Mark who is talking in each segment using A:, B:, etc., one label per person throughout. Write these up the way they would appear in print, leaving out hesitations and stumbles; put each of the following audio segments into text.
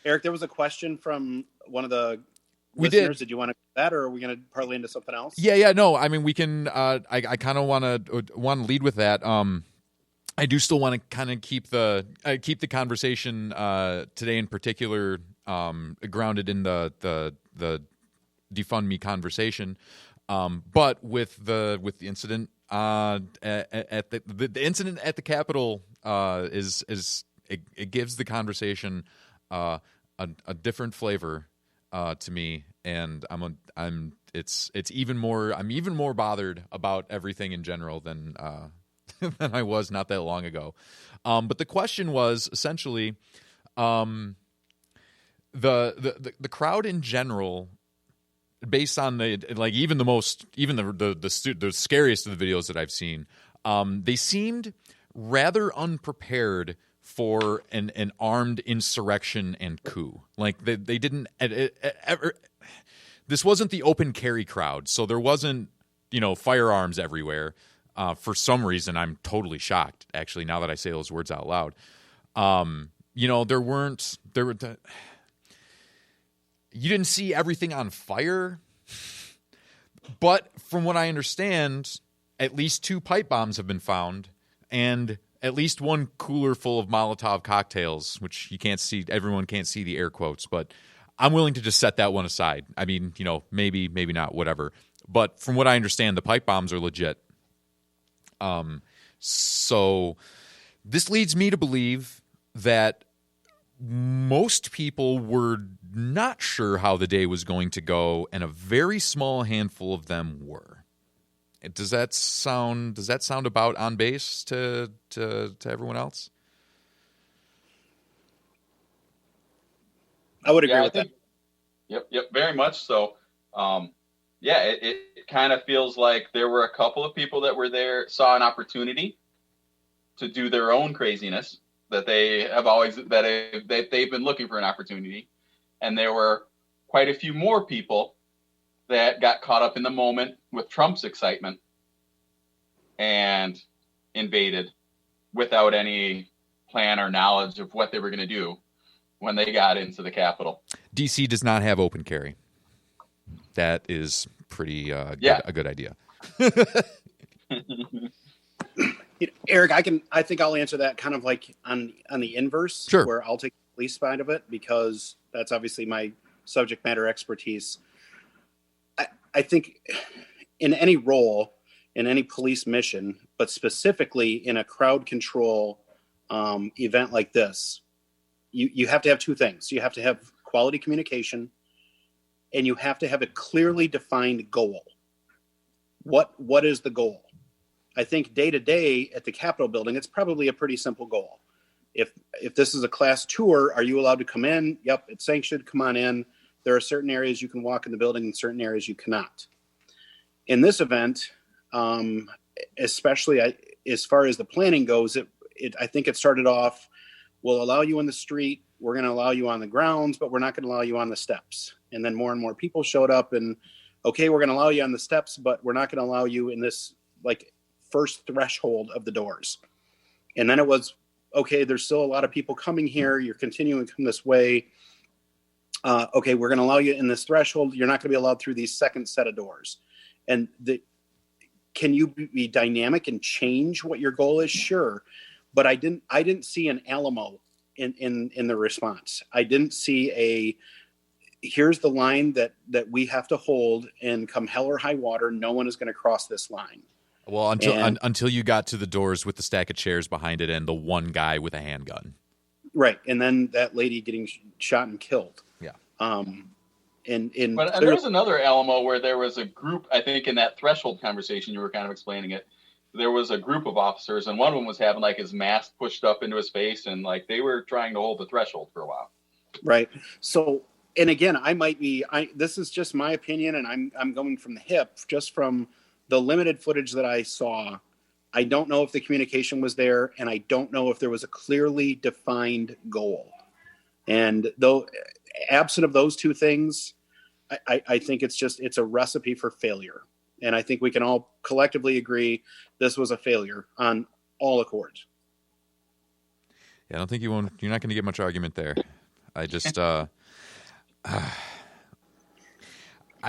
A: Eric, there was a question from one of the
B: We
A: listeners.
B: did
A: You want to do that, or are we going to parlay into something else?
B: Yeah. No, I mean, we can. I kind of want to lead with that. I do still want to kind of keep the conversation today in particular grounded in the defund me conversation. But with the incident at the incident at the Capitol it gives the conversation a different flavor to me, and it's even more. I'm even more bothered about everything in general than than I was not that long ago. But the question was essentially the crowd in general, based on even the scariest of the videos that I've seen, they seemed rather unprepared for an armed insurrection and coup. Like they didn't ever. This wasn't the open carry crowd, so there wasn't firearms everywhere. For some reason, I'm totally shocked. Actually, now that I say those words out loud, you didn't see everything on fire, but from what I understand, at least 2 pipe bombs have been found, and at least 1 cooler full of Molotov cocktails, which you can't see. Everyone can't see the air quotes, but I'm willing to just set that one aside. I mean, maybe not, whatever. But from what I understand, the pipe bombs are legit. So this leads me to believe that most people were not sure how the day was going to go, and a very small handful of them were. Does that sound about on base to everyone else?
A: I would agree with that.
C: Yep, very much so. It kind of feels like there were a couple of people that were there, saw an opportunity to do their own craziness that they've been looking for an opportunity. And there were quite a few more people that got caught up in the moment with Trump's excitement and invaded without any plan or knowledge of what they were going to do when they got into the Capitol.
B: DC does not have open carry. That is pretty a good idea.
A: Eric, I think I'll answer that kind of like on the inverse,
B: sure,
A: where I'll take the police side of it because that's obviously my subject matter expertise. I think in any role, in any police mission, but specifically in a crowd control event like this, you have to have 2 things. You have to have quality communication, and you have to have a clearly defined goal. What is the goal? I think day to day at the Capitol building, it's probably a pretty simple goal. If this is a class tour, are you allowed to come in? Yep, it's sanctioned. Come on in. There are certain areas you can walk in the building and certain areas you cannot. In this event, especially as far as the planning goes, I think it started off, we'll allow you in the street. We're going to allow you on the grounds, but we're not going to allow you on the steps. And then more and more people showed up and, okay, we're going to allow you on the steps, but we're not going to allow you in this first threshold of the doors. And then it was, okay, there's still a lot of people coming here. You're continuing to come this way. Okay, we're going to allow you in this threshold. You're not going to be allowed through these second set of doors. And can you be dynamic and change what your goal is? Sure. But I didn't see an Alamo in the response. I didn't see here's the line that we have to hold, and come hell or high water, no one is going to cross this line.
B: Well, until you got to the doors with the stack of chairs behind it and the one guy with a handgun.
A: Right. And then that lady getting shot and killed.
B: Yeah.
A: But
C: there was another Alamo where there was a group, I think in that threshold conversation, you were kind of explaining it. There was a group of officers, and one of them was having his mask pushed up into his face, and they were trying to hold the threshold for a while.
A: Right. So, and again, this is just my opinion, and I'm going from the hip, just from the limited footage that I saw. I don't know if the communication was there, and I don't know if there was a clearly defined goal. And though absent of those 2 things, I think it's a recipe for failure. And I think we can all collectively agree this was a failure on all accords.
B: Yeah, I don't think you're not going to get much argument there. I just I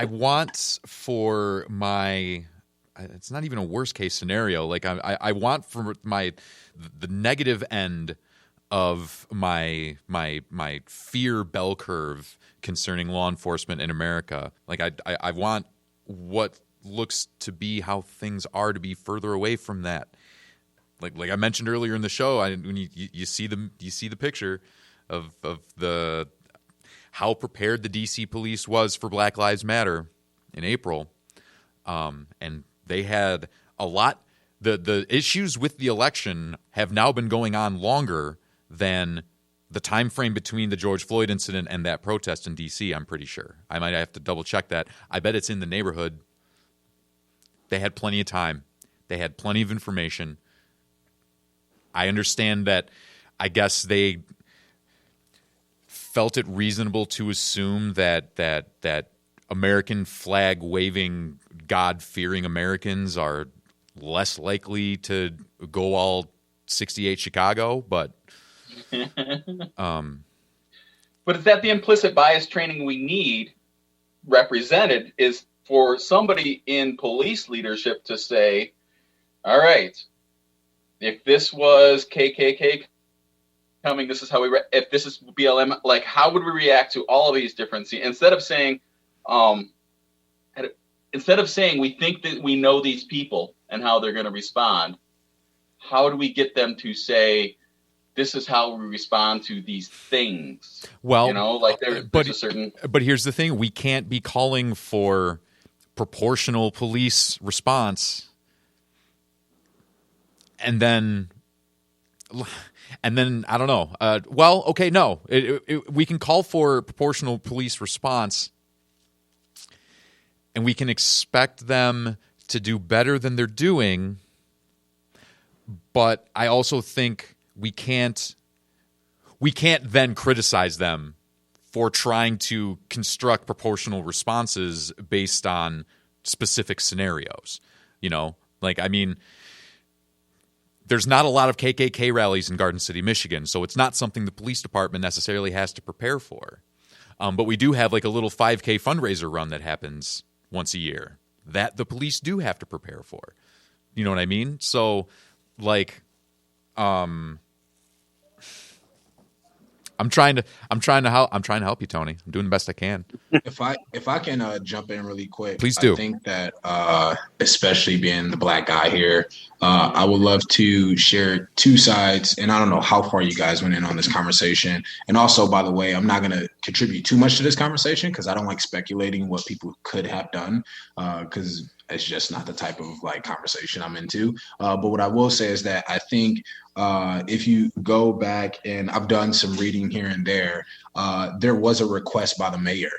B: want for my, it's not even a worst case scenario. Like I want for the negative end of my fear bell curve concerning law enforcement in America. Like I want what looks to be how things are to be further away from that. Like I mentioned earlier in the show, when you see the picture of the how prepared the DC police was for Black Lives Matter in April, and they had a lot. The issues with the election have now been going on longer than the time frame between the George Floyd incident and that protest in DC. I'm pretty sure. I might have to double check that. I bet it's in the neighborhood. They had plenty of time. They had plenty of information. I understand that. I guess they felt it reasonable to assume that American flag waving, God fearing Americans are less likely to go all 68 Chicago, but
C: but is that the implicit bias training we need represented is for somebody in police leadership to say, all right, if this was KKK coming, this is how if this is BLM, like, how would we react to all of these different scenes? Instead of saying we think that we know these people and how they're going to respond, how do we get them to say, this is how we respond to these things?
B: Well,
C: there's a certain.
B: But here's the thing: we can't be calling for proportional police response, and then I don't know. No, we can call for proportional police response, and we can expect them to do better than they're doing. But I also think we can't then criticize them for trying to construct proportional responses based on specific scenarios. There's not a lot of KKK rallies in Garden City, Michigan, so it's not something the police department necessarily has to prepare for. But we do have like a little 5K fundraiser run that happens once a year that the police do have to prepare for. You know what I mean? So, I'm trying to help you, Tony. I'm doing the best I can.
D: If I can jump in really quick,
B: please do.
D: I think that especially being the black guy here, I would love to share two sides, and I don't know how far you guys went in on this conversation. And also, by the way, I'm not going to contribute too much to this conversation because I don't like speculating what people could have done because it's just not the type of conversation I'm into. But what I will say is that I think if you go back, and I've done some reading here and there was a request by the mayor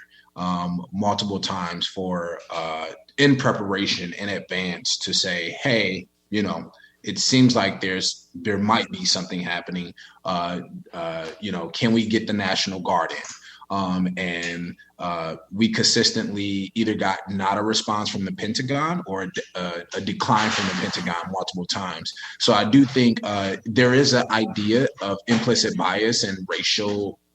D: multiple times for in preparation in advance to say, hey, it seems like there might be something happening. Can we get the National Guard in? And we consistently either got not a response from the Pentagon or a decline from the Pentagon multiple times. So I do think there is an idea of implicit bias and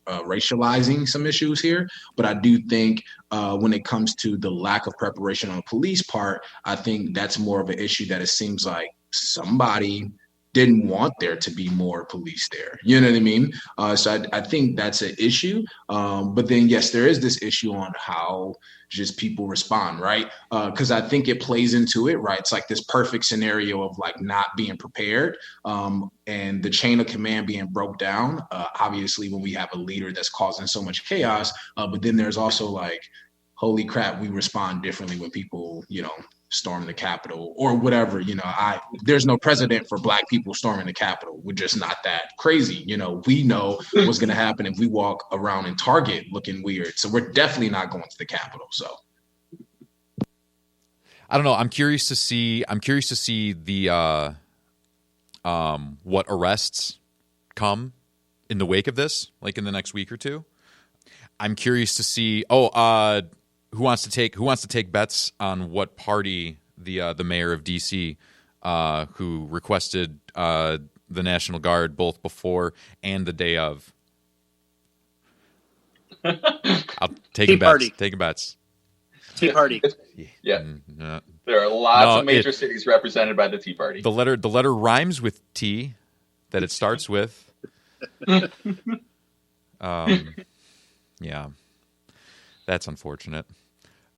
D: racializing some issues here. But I do think when it comes to the lack of preparation on the police part, I think that's more of an issue that it seems like somebody didn't want there to be more police there. You know what I mean? So I think that's an issue. But then, yes, there is this issue on how just people respond, right? Because I think it plays into it, right? It's like this perfect scenario of not being prepared and the chain of command being broke down. Obviously, when we have a leader that's causing so much chaos, but then there's also holy crap, we respond differently when people, storm the Capitol or whatever. There's no precedent for black people storming the Capitol. We're just not that crazy. We know what's going to happen if we walk around in Target looking weird. So we're definitely not going to the Capitol. So
B: I don't know. I'm curious to see the what arrests come in the wake of this, in the next week or two. I'm curious to see. Who wants to take bets on what party the mayor of DC, who requested the National Guard both before and the day of? I'll take
A: Tea
B: bets.
A: party.
B: Taking bets.
A: Tea Party.
C: Yeah.
B: No.
C: There are lots of major cities represented by the Tea Party.
B: The letter rhymes with T that it starts with. Yeah, that's unfortunate.